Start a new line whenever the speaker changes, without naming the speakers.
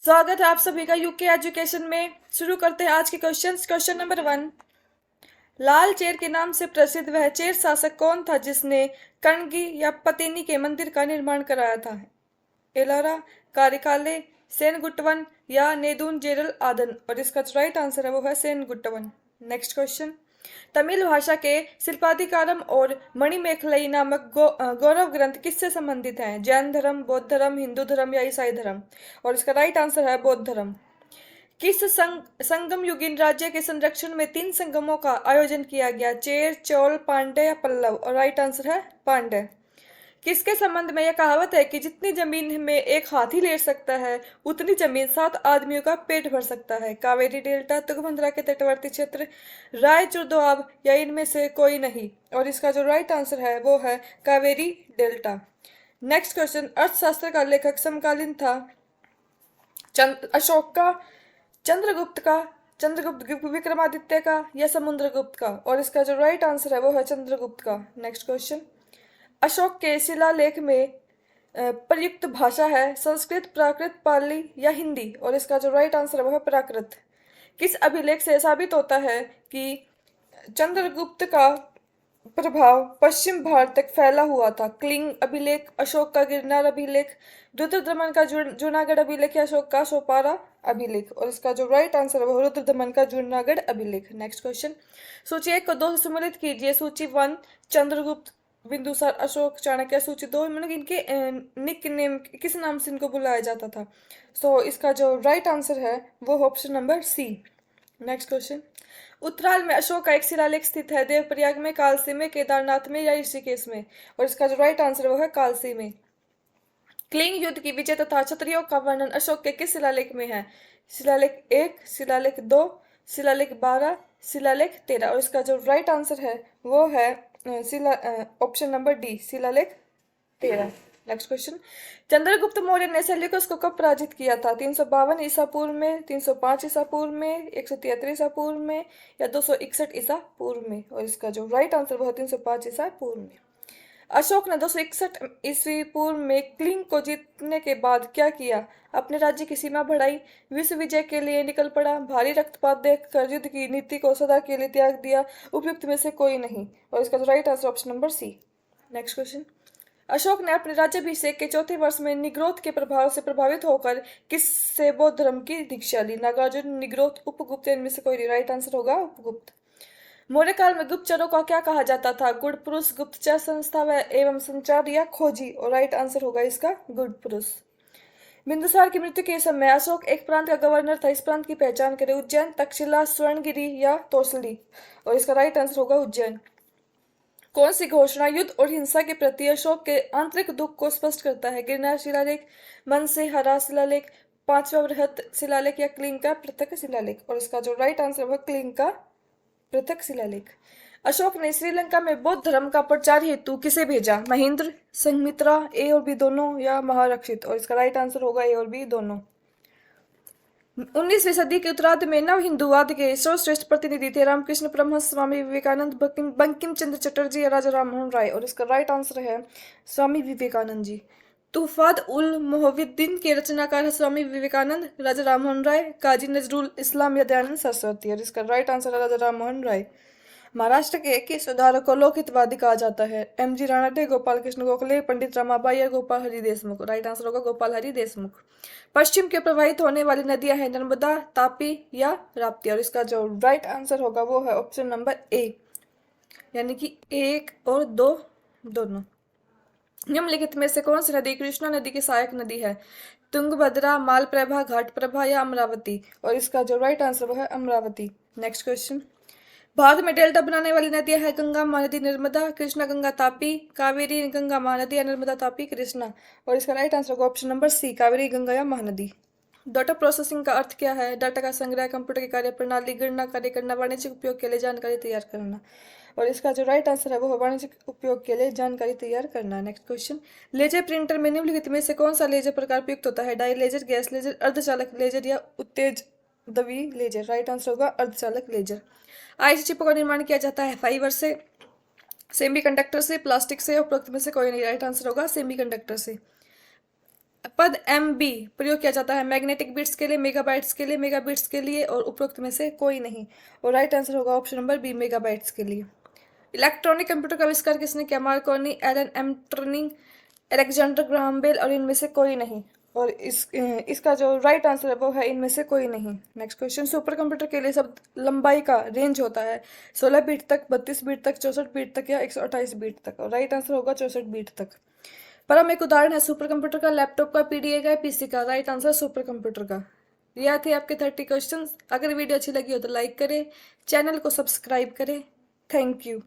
स्वागत है आप सभी का यूके एजुकेशन में। शुरू करते हैं आज के क्वेश्चंस। क्वेश्चन नंबर 1, लाल चेर के नाम से प्रसिद्ध वह चेर शासक कौन था जिसने कणगी या पतेनी के मंदिर का निर्माण कराया था? एलोरा, कारिकाले, सेनगुट्टवन या नेदुन जेरल आदन। और इसका जो राइट आंसर है वो है सेनगुट्टवन। नेक्स्ट क्वेश्चन, तमिल भाषा के शिल्पाधिकारम और मणिमेखलई नामक गौरव ग्रंथ किससे संबंधित हैं? जैन धर्म, बौद्ध धर्म, हिंदू धर्म या ईसाई धर्म। और इसका राइट आंसर है बौद्ध धर्म। किस संगम युगीन राज्य के संरक्षण में 3 संगमों का आयोजन किया गया? चेर, चोल, पांड्य या पल्लव। और राइट आंसर है पांड्य। किसके संबंध में यह कहावत है कि जितनी जमीन में एक हाथी ले सकता है उतनी जमीन 7 आदमियों का पेट भर सकता है? कावेरी डेल्टा, तुंगभद्रा के तटवर्ती क्षेत्र, रायचूर दोआब या इनमें से कोई नहीं। और इसका जो राइट आंसर है वो है कावेरी डेल्टा। नेक्स्ट क्वेश्चन, अर्थशास्त्र का लेखक समकालीन था अशोक का, चंद्रगुप्त का, चंद्रगुप्त विक्रमादित्य का या समुद्रगुप्त का। और इसका जो राइट आंसर है वो है चंद्रगुप्त का। नेक्स्ट क्वेश्चन, अशोक के शिलालेख में प्रयुक्त भाषा है संस्कृत, प्राकृत, पाली या हिंदी। और इसका जो राइट आंसर है वो है प्राकृत। किस अभिलेख से साबित होता है कि चंद्रगुप्त का प्रभाव पश्चिम भारत तक फैला हुआ था? क्लिंग अभिलेख, अशोक का गिरनार अभिलेख, रुद्रदमन का जूनागढ़ अभिलेख या अशोक का सोपारा अभिलेख। और इसका जो राइट आंसर है वो रुद्रदमन का जूनागढ़ अभिलेख। नेक्स्ट क्वेश्चन, सूची 1 को 2 से सम्मिलित कीजिए। सूची 1 चंद्रगुप्त, बिंदुसार, अशोक, चाणक्य। सूची 2 मतलब इनके निक नेम किस नाम से इनको बुलाया जाता था? सो इसका जो राइट आंसर है वो option number C. Next question, उत्तराल में अशोक का एक शिलालेख स्थित है? देवप्रयाग में, कालसी में, केदारनाथ में या ऋषिकेश में। और इसका जो राइट आंसर है वो है कालसी में। क्लिंग युद्ध की विजय तथा क्षत्रियों का वर्णन अशोक के किस शिलालेख में है? शिलालेख 1, शिलालेख 2, शिलालेख 12, शिलालेख 13। और इसका जो राइट आंसर है वो है ऑप्शन नंबर डी, शिलालेख 13। नेक्स्ट क्वेश्चन, चंद्रगुप्त मौर्य ने सेल्यूकस को कब पराजित किया था? 352 ईसा पूर्व में, 305 ईसा पूर्व में, 173 ईसा पूर्व में या 261 ईसा पूर्व में। और इसका जो राइट आंसर वो है 305 ईसा पूर्व में। अशोक ने 261 ईस्वी पूर्व में क्लिंग को जीतने के बाद क्या किया? अपने राज्य की सीमा बढ़ाई, विश्व विजय के लिए निकल पड़ा, भारी रक्तपात देखकर युद्ध की नीति को सदा के लिए त्याग दिया, उपयुक्त में से कोई नहीं। और इसका right answer option number C. Next question, Ashok ने अपने राज्याभिषेक के 4थे वर्ष में निग्रोध के प्रभाव से प्रभावित होकर किससे बौद्ध धर्म की दीक्षा ली? नागार्जुन, निग्रोध, उपगुप्त। इनमें से कोई राइट आंसर होगा उपगुप्त। मौर्य काल में गुप्तचरों का क्या कहा जाता था? गुड़ पुरुष, गुप्तचर संस्था एवं संचार या खोजी। और राइट आंसर होगा इसका गुड़ पुरुष। बिंदुसार की मृत्यु के समय अशोक एक प्रांत का गवर्नर था। इस प्रांत की पहचान करें। उज्जैन, तक्षशिला, स्वर्णगिरी या तोसली। और इसका राइट आंसर होगा उज्जैन। कौन सी घोषणा युद्ध और हिंसा के प्रति अशोक के आंतरिक दुख को स्पष्ट करता है? गिरनार शिलालेख, मन से हरा शिलालेख, 5वां बृहत शिलालेख या क्लिंग का पृथक शिलालेख। और इसका जो राइट आंसर है क्लिंग का पृथक शिलालेख। अशोक ने श्रीलंका में बौद्ध धर्म का प्रचार हेतु किसे भेजा? महेंद्र, संघमित्रा, ए और बी दोनों या महारक्षित। और इसका राइट आंसर होगा ए और बी दोनों। 19वीं सदी के उत्तरार्ध में नव हिंदूवाद के सर्वश्रेष्ठ प्रतिनिधि थे? रामकृष्ण परमहंस, स्वामी विवेकानंद, बंकिम चंद्र चटर्जी या राजा राममोहन राय। और इसका राइट आंसर है स्वामी विवेकानंद जी। तुफात उल मोहविद्दीन के रचनाकार है स्वामी विवेकानंद, राजा राममोहन राय, काजी नजरुल इस्लाम या दयानंद सरस्वती। और इसका राइट आंसर है राजा राममोहन राय। महाराष्ट्र के किस सुधारक को लोकहितवादी कहा जाता है? एम.जी. रानडे, गोपाल कृष्ण गोखले, पंडित रमाबाई या गोपाल हरि देशमुख। राइट आंसर होगा गोपाल हरि देशमुख। पश्चिम के प्रवाहित होने वाली नदियां हैं नर्मदा, तापी या राप्ती। और इसका जो राइट आंसर होगा वो है ऑप्शन नंबर ए, यानी कि 1 और 2 दोनों। निम्नलिखित में से कौन सी नदी कृष्णा नदी की सहायक नदी है? तुंगभद्रा, मालप्रभा, घाटप्रभा या अमरावती। और इसका जो राइट आंसर वो है अमरावती। नेक्स्ट क्वेश्चन, भारत में डेल्टा बनाने वाली नदियां है गंगा, महानदी, नर्मदा, कृष्णा, गंगा, तापी, कावेरी, गंगा, महानदी या नर्मदा, तापी, कृष्णा। और इसका राइट आंसर होगा option number C, Kaveri, Ganga या महानदी। डाटा प्रोसेसिंग का अर्थ क्या है? डाटा का संग्रह, कंप्यूटर की कार्य प्रणाली, गणना कार्य करना, वाणिज्यिक उपयोग के लिए जानकारी तैयार करना। और इसका जो राइट आंसर है वो है वाणिज्यिक उपयोग के लिए जानकारी तैयार करना। नेक्स्ट क्वेश्चन, लेजर प्रिंटर में निम्नलिखित में से कौन सा लेजर प्रकार प्रयुक्त होता है? डाई लेजर, गैस लेजर, अर्धचालक लेजर या उत्तेजदवी लेजर। राइट आंसर होगा अर्धचालक लेजर। आईसी चिपों का निर्माण किया जाता है फाइबर से, सेमीकंडक्टर से, प्लास्टिक से। उपरोक्त में से कोई नहीं। राइट आंसर होगा सेमीकंडक्टर से। पद MB प्रयोग किया जाता है मैग्नेटिक बिट्स के लिए, मेगाबाइट्स के लिए, मेगाबिट्स के लिए और उपरोक्त में से कोई नहीं। और राइट आंसर होगा ऑप्शन नंबर बी, मेगाबाइट्स के लिए। इलेक्ट्रॉनिक कंप्यूटर का आविष्कार किसने किया? Marconi, Alan M Turing, Alexander Graham Bell और इनमें से कोई नहीं। और इसका जो राइट आंसर है वो है इनमें से कोई नहीं। नेक्स्ट क्वेश्चन, सुपर कंप्यूटर के लिए सब लंबाई का रेंज होता है 16 बीट तक, 32 बीट तक, 64 बीट तक या 128 बीट तक। और राइट आंसर होगा 64 बीट तक। पर हम एक उदाहरण है सुपर कंप्यूटर का, लैपटॉप का, PDA का, PC का। राइट आंसर सुपर कंप्यूटर का। यह थे आपके 30 क्वेश्चंस। अगर वीडियो अच्छी लगी हो तो लाइक करें, चैनल को सब्सक्राइब करें। Thank you.